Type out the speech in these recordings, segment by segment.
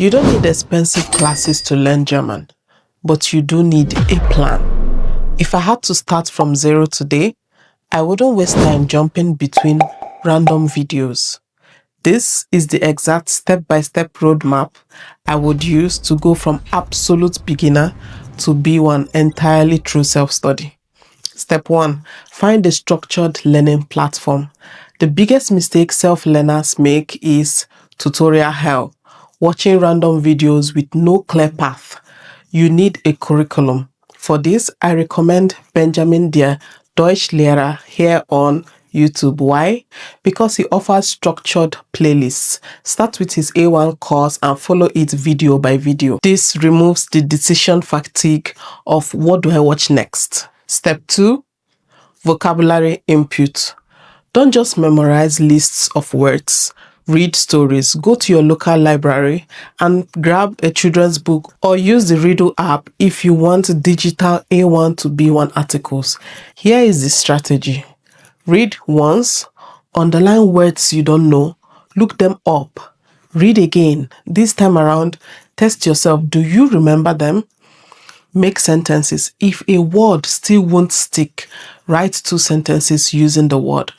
You don't need expensive classes to learn German, but you do need a plan. If I had to start from zero today, I wouldn't waste time jumping between random videos. This is the exact step-by-step roadmap I would use to go from absolute beginner to B1 entirely through self-study. Step 1. Find a structured learning platform. The biggest mistake self-learners make is tutorial hell, watching random videos with no clear path. You need a curriculum. For this, I recommend Benjamin der Deutschlehrer here on YouTube. Why? Because he offers structured playlists. Start with his A1 course and follow it video by video. This removes the decision fatigue of what do I watch next. Step 2. Vocabulary input. Don't just memorize lists of words. Read stories. Go to your local library and grab a children's book or use the Riddle app if you want digital A1 to B1 articles. Here is the strategy. Read once, underline words you don't know, look them up. Read again. This time around, test yourself. Do you remember them? Make sentences. If a word still won't stick, write 2 sentences using the word.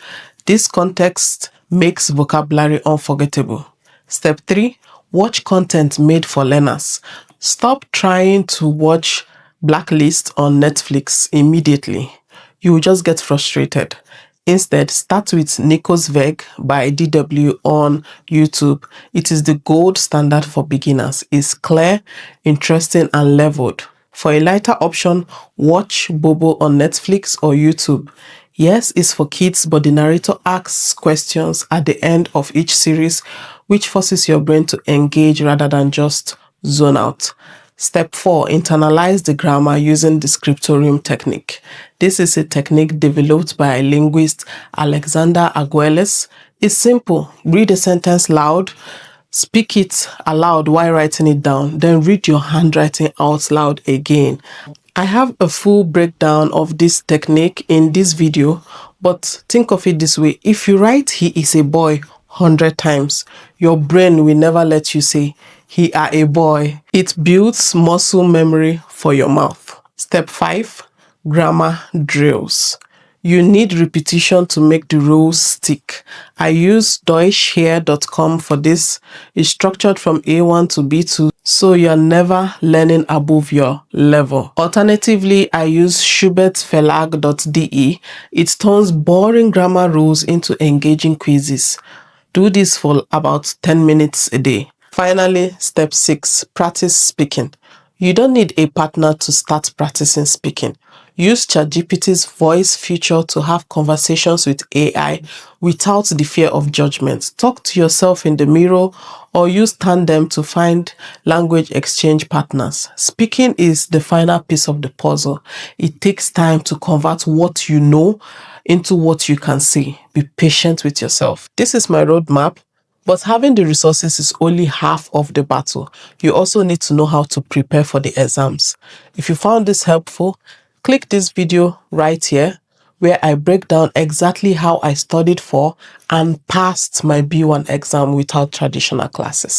This context makes vocabulary unforgettable. Step 3. Watch content made for learners. Stop trying to watch Blacklist on Netflix immediately. You will just get frustrated. Instead, start with Nicos by DW on YouTube. It is the gold standard for beginners. It's clear, interesting, and leveled. For a lighter option, watch Bobo on Netflix or YouTube. Yes, it's for kids, but the narrator asks questions at the end of each series, which forces your brain to engage rather than just zone out. Step 4. Internalize the grammar using the Scriptorium technique. This is a technique developed by linguist Alexander Arguelles. It's simple. Read a sentence loud, speak it aloud while writing it down, then read your handwriting out loud again. I have a full breakdown of this technique in this video, but think of it this way. If you write "he is a boy" 100 times, your brain will never let you say "he are a boy." It builds muscle memory for your mouth. Step 5. Grammar drills. You need repetition to make the rules stick. I use Deutschlehrer.com for this. It's structured from A1 to B2, so you're never learning above your level. Alternatively, I use schubertverlag.de. It turns boring grammar rules into engaging quizzes. Do this for about 10 minutes a day. Finally, step 6, practice speaking. You don't need a partner to start practicing speaking. Use ChatGPT's voice feature to have conversations with AI without the fear of judgment. Talk to yourself in the mirror or use Tandem to find language exchange partners. Speaking is the final piece of the puzzle. It takes time to convert what you know into what you can say. Be patient with yourself. This is my roadmap. But having the resources is only half of the battle. You also need to know how to prepare for the exams. If you found this helpful, click this video right here where I break down exactly how I studied for and passed my B1 exam without traditional classes.